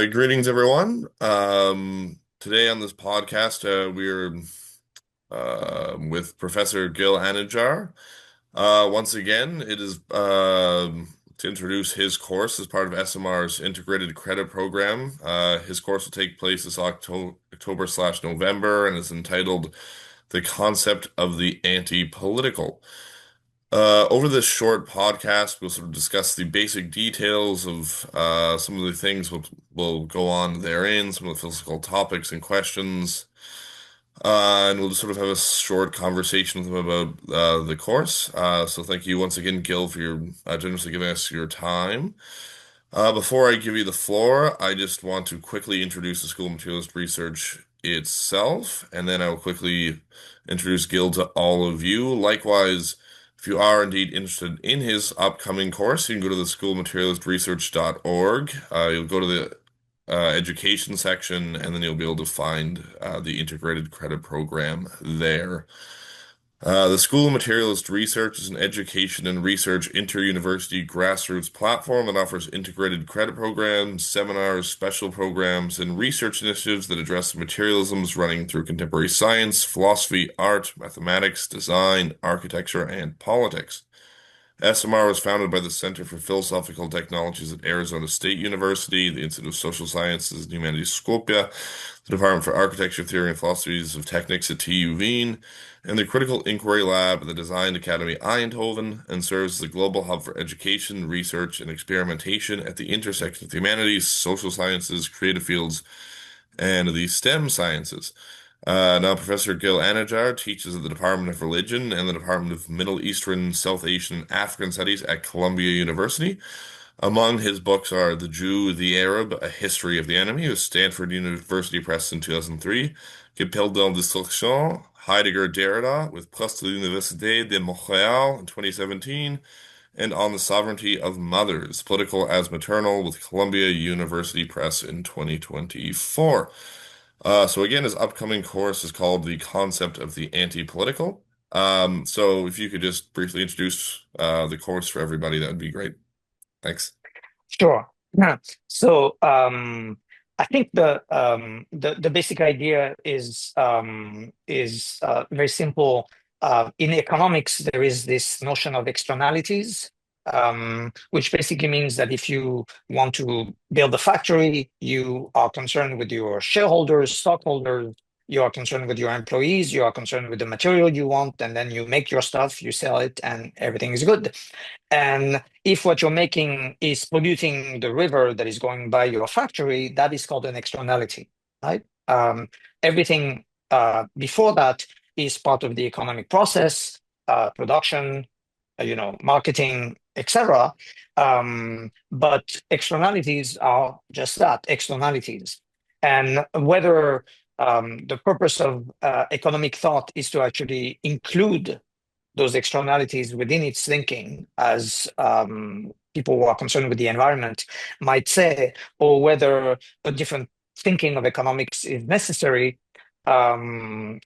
Greetings, everyone. Today on this podcast, we're with Professor Gil Anidjar. Once again, it is to introduce his course as part of SMR's Integrated Credit Program. His course will take place this October/November and is entitled The Concept of the Anti-Political. Over this short podcast, we'll sort of discuss the basic details of some of the things will go on therein, some of the philosophical topics and questions, and we'll just sort of have a short conversation with them about the course. So thank you once again, Gil, for your generously giving us your time. Before I give you the floor, I just want to quickly introduce the School of Materialist Research itself, and then I will quickly introduce Gil to all of you. Likewise, if you are indeed interested in his upcoming course, you can go to the schoolmaterialistresearch.org. You'll go to the education section, and then you'll be able to find the integrated credit program there. The School of Materialist Research is an education and research inter-university grassroots platform that offers integrated credit programs, seminars, special programs, and research initiatives that address materialisms running through contemporary science, philosophy, art, mathematics, design, architecture, and politics. SMR was founded by the Center for Philosophical Technologies at Arizona State University, the Institute of Social Sciences and Humanities Skopje, the Department for Architecture, Theory, and Philosophies of Technics at TU Wien, and the Critical Inquiry Lab at the Design Academy Eindhoven, and serves as the global hub for education, research, and experimentation at the intersection of the humanities, social sciences, creative fields, and the STEM sciences. Now, Professor Gil Anidjar teaches at the Department of Religion and the Department of Middle Eastern, South Asian, and African Studies at Columbia University. Among his books are The Jew, the Arab, A History of the Enemy, with Stanford University Press in 2003, Quepel dans Destruction, Heidegger Derrida, with Press de l'Université de Montréal in 2017, and On the Sovereignty of Mothers, Political as Maternal, with Columbia University Press in 2024. So again, his upcoming course is called The Concept of the Anti-Political. So if you could just briefly introduce the course for everybody, that would be great. Thanks. Sure. Yeah. So I think the basic idea is very simple. In economics, there is this notion of externalities, which basically means that if you want to build a factory, you are concerned with your shareholders, stockholders, you are concerned with your employees, you are concerned with the material you want, and then you make your stuff, you sell it, and everything is good. And if what you're making is polluting the river that is going by your factory, that is called an externality, right? Everything before that is part of the economic process, production, marketing, etc. But externalities are just that, externalities. And whether the purpose of economic thought is to actually include those externalities within its thinking, as people who are concerned with the environment might say, or whether a different thinking of economics is necessary,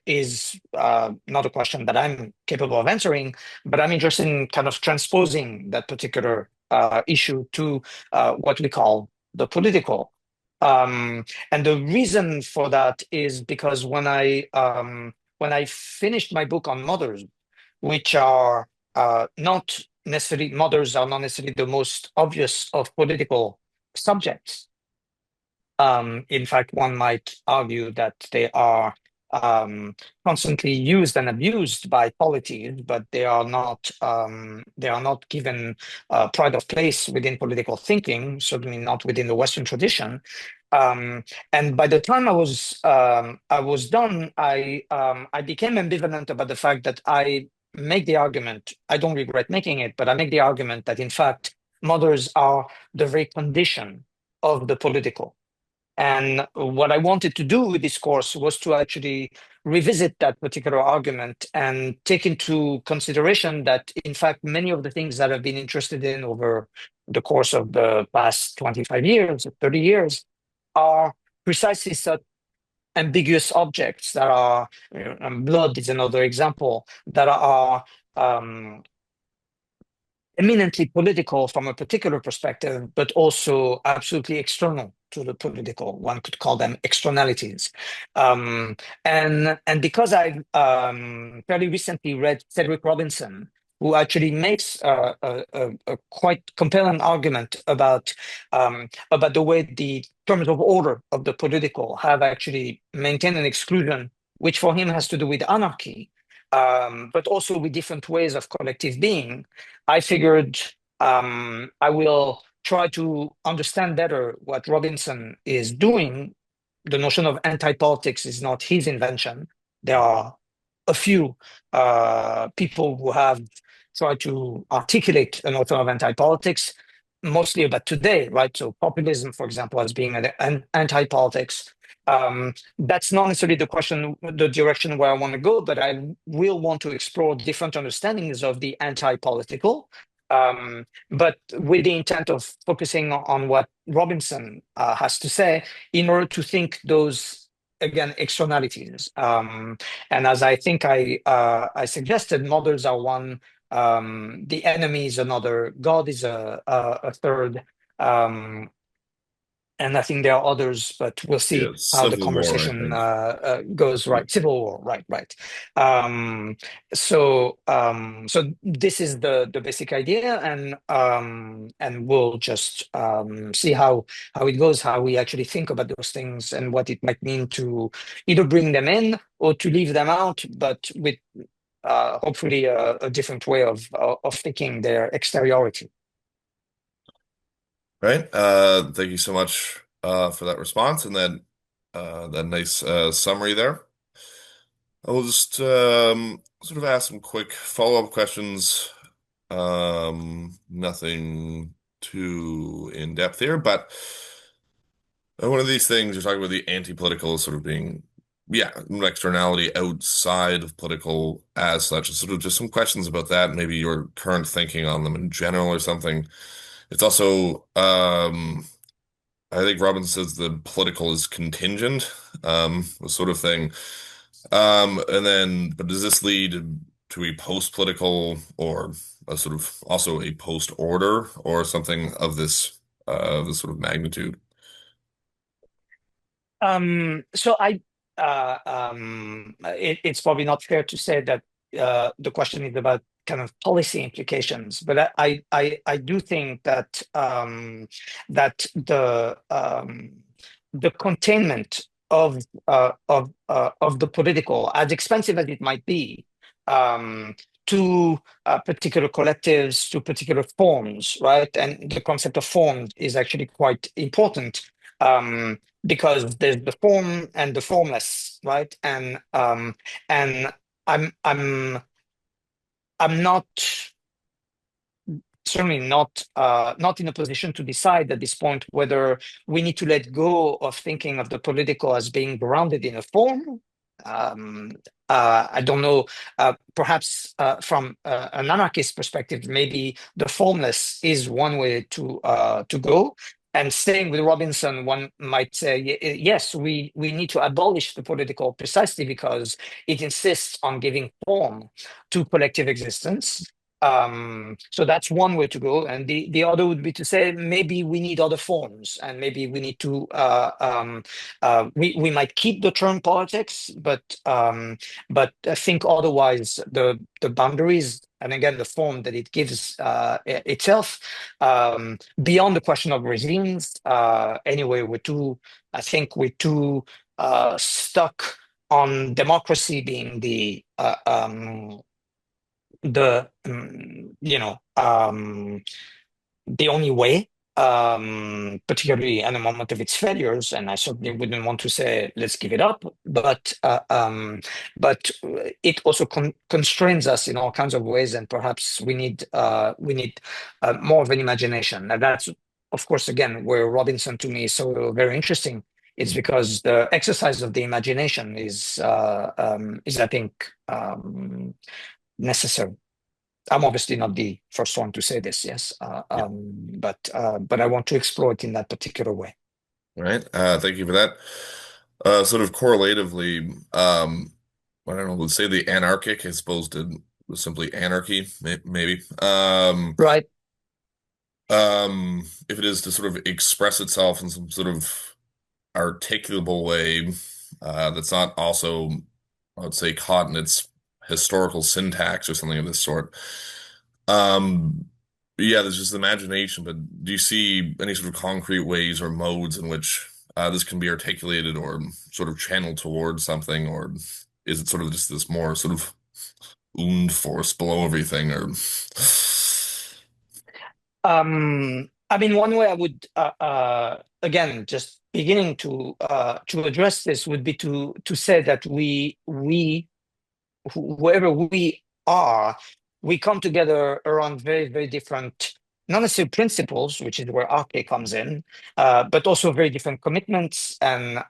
is not a question that I'm capable of answering, but I'm interested in kind of transposing that particular issue to what we call the political. And the reason for that is because when I finished my book on mothers, which are not necessarily, mothers are not necessarily the most obvious of political subjects. In fact, one might argue that they are constantly used and abused by polities, but they are not given pride of place within political thinking, certainly not within the Western tradition. And by the time I was done, I became ambivalent about the fact that I make the argument, I don't regret making it, but I make the argument that in fact, mothers are the very condition of the political. And what I wanted to do with this course was to actually revisit that particular argument and take into consideration that, in fact, many of the things that I've been interested in over the course of the past 25 years, 30 years, are precisely such ambiguous objects that are, and blood is another example, that are eminently political from a particular perspective, but also absolutely external to the political. One could call them externalities. Um, and because I fairly recently read Cedric Robinson, who actually makes a quite compelling argument about the way the terms of order of the political have actually maintained an exclusion, which for him has to do with anarchy, but also with different ways of collective being. I figured I will try to understand better what Robinson is doing. The notion of anti-politics is not his invention. There are a few people who have tried to articulate a notion of anti-politics, mostly about today, right? So populism, for example, as being an anti-politics. That's not necessarily the direction where I want to go, but I will want to explore different understandings of the anti-political, but with the intent of focusing on what Robinson has to say in order to think those, again, externalities. And as I think I suggested, models are one, the enemy is another, God is a third. Um, and I think there are others, but we'll Yeah, see how the civil war, I conversation think. goes. Right, civil war. Right, right. Um, so this is the basic idea, and we'll just see how it goes, how we actually think about those things, and what it might mean to either bring them in or to leave them out, but with hopefully a different way of thinking their exteriority. Right. Thank you so much for that response and that nice summary there. I will just sort of ask some quick follow-up questions. Nothing too in depth here, but one of these things you're talking about the anti-political sort of being, yeah, an externality outside of political as such. Sort of just some questions about that, maybe your current thinking on them in general or something. It's also, I think Robin says the political is contingent, the sort of thing. And then, but does this lead to a post-political or a sort of also a post-order or something of this sort of magnitude? So it's probably not fair to say that the question is about kind of policy implications, but I do think that that the containment of the political, as expensive as it might be, um, to particular collectives, to particular forms, right? And the concept of form is actually quite important. Because there's the form and the formless, right? And I'm not certainly not in a position to decide at this point whether we need to let go of thinking of the political as being grounded in a form. Um, I don't know. Perhaps from an anarchist perspective, maybe the formless is one way to go. And staying with Robinson, one might say, yes, we need to abolish the political precisely because it insists on giving form to collective existence. So that's one way to go, and the other would be to say maybe we need other forms, and maybe we need to we might keep the term politics, but I think otherwise the boundaries and again the form that it gives itself beyond the question of regimes. Anyway, I think we're too stuck on democracy being the the only way, particularly at the moment of its failures. And I certainly wouldn't want to say let's give it up, but it also constrains us in all kinds of ways, and perhaps we need more of an imagination. And that's, of course, again where Robinson to me is so very interesting. It's because the exercise of the imagination is I think necessary. I'm obviously not the first one to say this, yes, but I want to explore it in that particular way. All right. Thank you for that. Sort of correlatively, I don't know, let's say the anarchic as opposed to simply anarchy, maybe. Right. If it is to sort of express itself in some sort of articulable way, that's not also, I would say, caught in its historical syntax or something of this sort. Um, yeah, there's just imagination, but do you see any sort of concrete ways or modes in which this can be articulated or sort of channeled towards something, or is it sort of just this more sort of force below everything, or I mean, one way I would, again, just beginning to address this would be to say that whoever we are, we come together around very, very different, not necessarily principles, which is where RK comes in, but also very different commitments and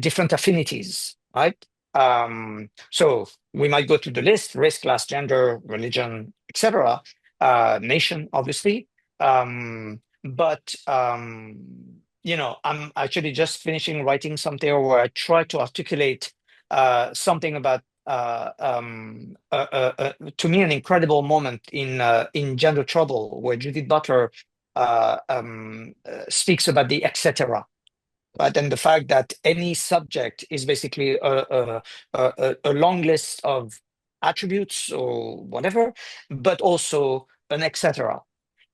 different affinities, right? So we might go to the list: race, class, gender, religion, etc. Nation, obviously. But I'm actually just finishing writing something where I try to articulate something about to me an incredible moment in Gender Trouble, where Judith Butler speaks about the etc. Right, and the fact that any subject is basically a long list of attributes or whatever, but also an etc.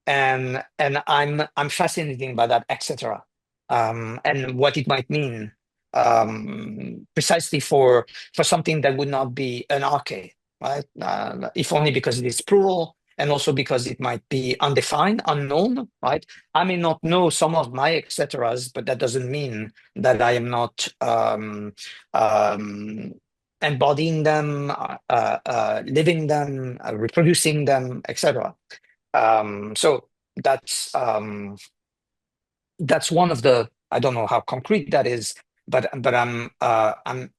And I'm fascinated by that etc. And what it might mean, precisely for something that would not be an arche, right? If only because it is plural, and also because it might be undefined, unknown, right? I may not know some of my etceteras, but that doesn't mean that I am not um, embodying them, living them, reproducing them, etc. So that's one of the, I don't know how concrete that is, but I'm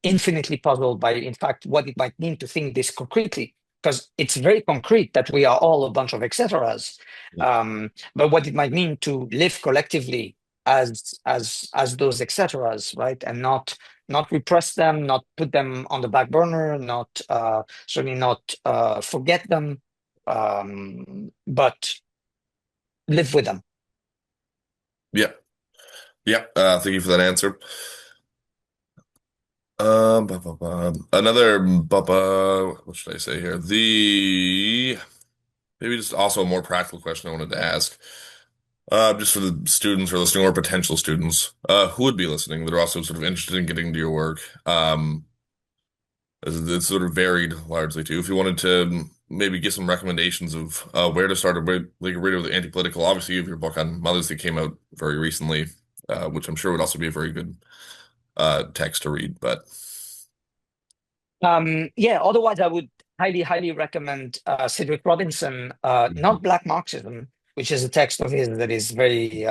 infinitely puzzled by, in fact, what it might mean to think this concretely, because it's very concrete that we are all a bunch of etceteras. But what it might mean to live collectively as those etceteras, right? And not repress them, not put them on the back burner, not certainly not forget them, but live with them. yeah, yeah. Thank you for that answer. Another, what should I say here? Maybe just also a more practical question I wanted to ask. Just for the students who are listening or potential students, who would be listening that are also sort of interested in getting into your work. It's sort of varied largely too. If you wanted to maybe give some recommendations of where to start, or where, like read with Antipolitical. Obviously, you have your book on mothers that came out very recently, which I'm sure would also be a very good text to read. But Yeah, otherwise, I would highly, highly recommend Cedric Robinson, not Mhm. Black Marxism, which is a text of his that is very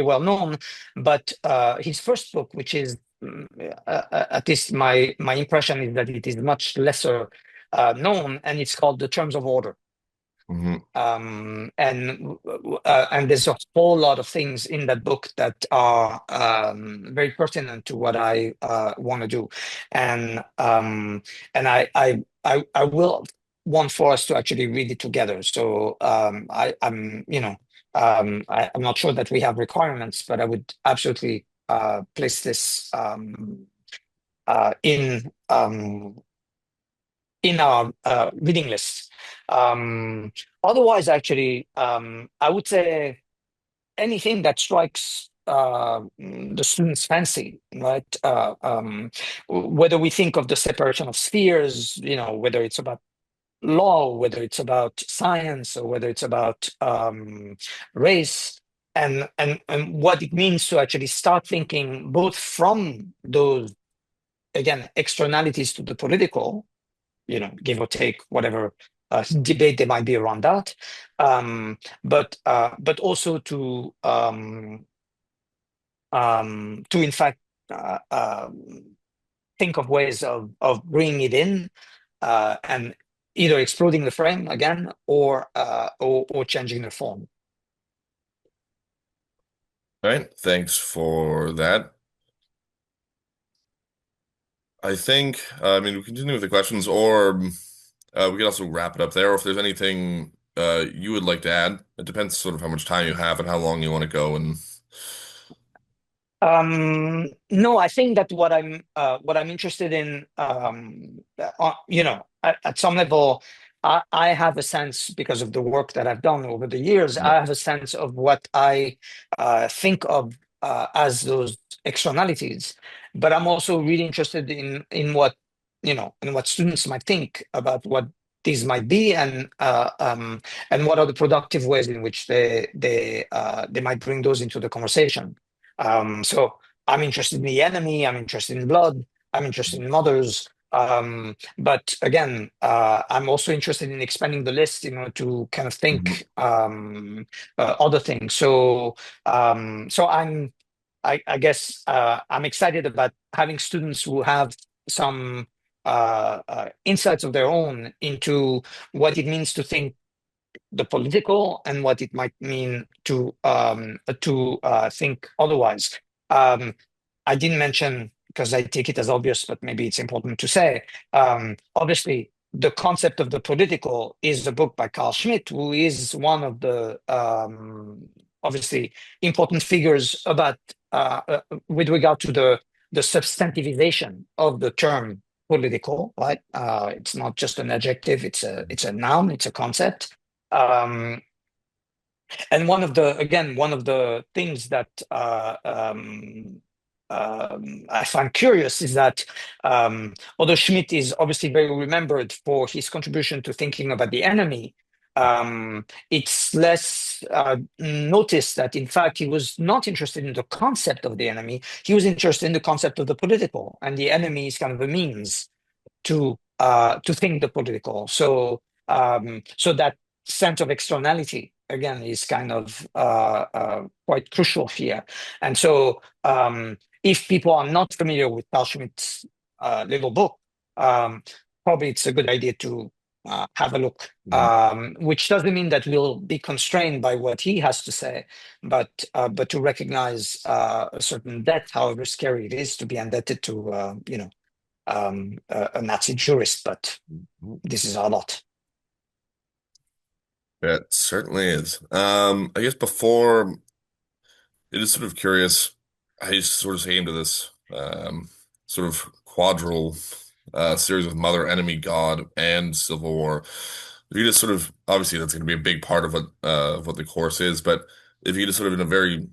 well known, but his first book, which is, at least my impression is that it is much lesser known, and it's called The Terms of Order. Mhm. And there's a whole lot of things in that book that are very pertinent to what I want to do, and I will want for us to actually read it together. So I'm not sure that we have requirements, but I would absolutely place this uh, in um, in our reading list. Um, Otherwise, actually, I would say anything that strikes the student's fancy, right? Whether we think of the separation of spheres, whether it's about law, whether it's about science, or whether it's about race, and what it means to actually start thinking both from those, again, externalities to the political, give or take whatever debate there might be around that. But also to in fact think of ways of bringing it in, and either exploding the frame again, or changing the form. All right, thanks for that. I think, I mean, we continue with the questions, or we could also wrap it up there. Or if there's anything you would like to add? It depends sort of how much time you have and how long you want to go. And No, I think that what I'm interested in, at some level, I have a sense because of the work that I've done over the years. yeah. I have a sense of what I think of as those externalities, but I'm also really interested in what in what students might think about what these might be, and what are the productive ways in which they might bring those into the conversation. So I'm interested in the enemy, I'm interested in blood, I'm interested in mothers. But again, I'm also interested in expanding the list, to kind of Mhm. think other things. So I guess I'm excited about having students who have some insights of their own into what it means to think the political and what it might mean to think otherwise. Um, I didn't mention because I take it as obvious, but maybe it's important to say. Obviously, the concept of the political is the book by Carl Schmitt, who is one of the obviously important figures about with regard to the substantivization of the term political. Right? It's not just an adjective; it's a noun, it's a concept. Um, and one of the things that I find curious is that although Schmidt is obviously very remembered for his contribution to thinking about the enemy, it's less noticed that in fact he was not interested in the concept of the enemy. He was interested in the concept of the political, and the enemy is kind of a means to think the political. So that sense of externality again is kind of quite crucial here. And so if people are not familiar with Carl Schmitt's little book, um, probably it's a good idea to have a look. Mhm. Which doesn't mean that we'll be constrained by what he has to say, but to recognize a certain depth, however scary it is to be indebted to a Nazi jurist, but this is a lot. It certainly is. I guess before it is sort of curious, I sort of came to this sort of quadral series of Mother, Enemy, God, and Civil War. If you just sort of obviously that's going to be a big part of what the course is, but if you just sort of in a very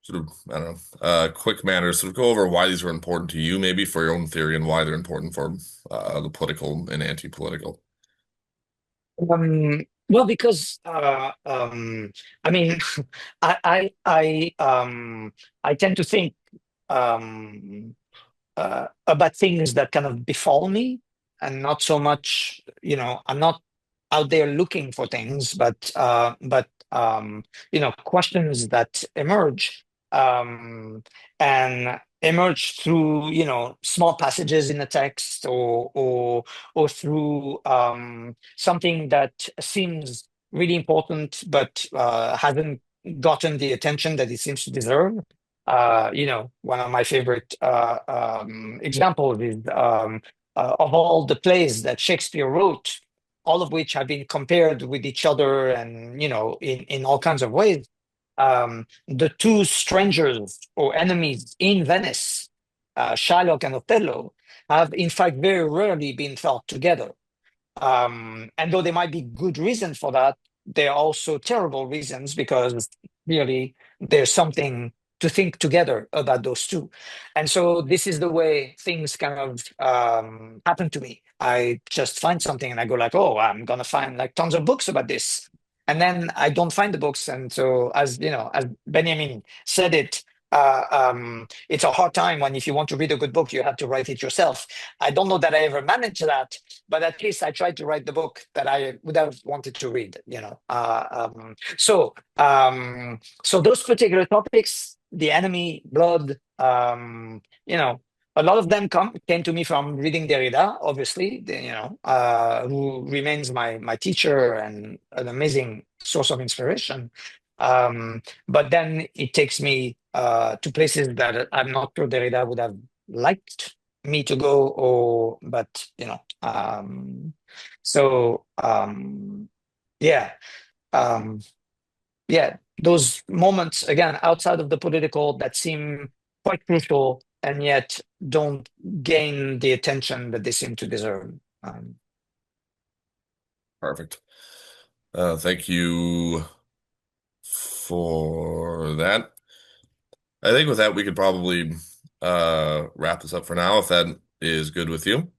sort of I don't know quick manner sort of go over why these are important to you, maybe for your own theory and why they're important for the political and anti-political. Well, because I mean, I I I I tend to think um, about things that kind of befall me, and not so much, I'm not out there looking for things, but questions that emerge, um, and emerge through, small passages in the text, or through something that seems really important but hasn't gotten the attention that it seems to deserve. One of my favorite examples is of all the plays that Shakespeare wrote, all of which have been compared with each other, and in all kinds of ways. The two strangers or enemies in Venice, Shylock and Othello, have in fact very rarely been felt together. And though there might be good reasons for that, there are also terrible reasons because really there's something to think together about those two. And so this is the way things kind of happen to me. I just find something and I go like, oh, I'm gonna find like tons of books about this. And then I don't find the books. And so as Benjamin said it, it's a hard time when if you want to read a good book, you have to write it yourself. I don't know that I ever managed that, but at least I tried to write the book that I would have wanted to read. So those particular topics, the enemy, blood, a lot of them came to me from reading Derrida, obviously, who remains my teacher and an amazing source of inspiration. But then it takes me to places that I'm not sure Derrida would have liked me to go, but so Yeah. Um, yeah, those moments again outside of the political that seem quite crucial and yet don't gain the attention that they seem to deserve. Um, Perfect. Thank you for that. I think with that, we could probably wrap this up for now, if that is good with you.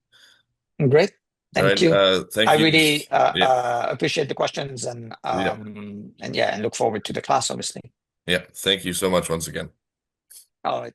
Great, All thank right. you. I Thank you. really Yeah. appreciate the questions Yeah. and yeah, and look forward to the class, obviously. Yeah. Thank you so much once again. All right.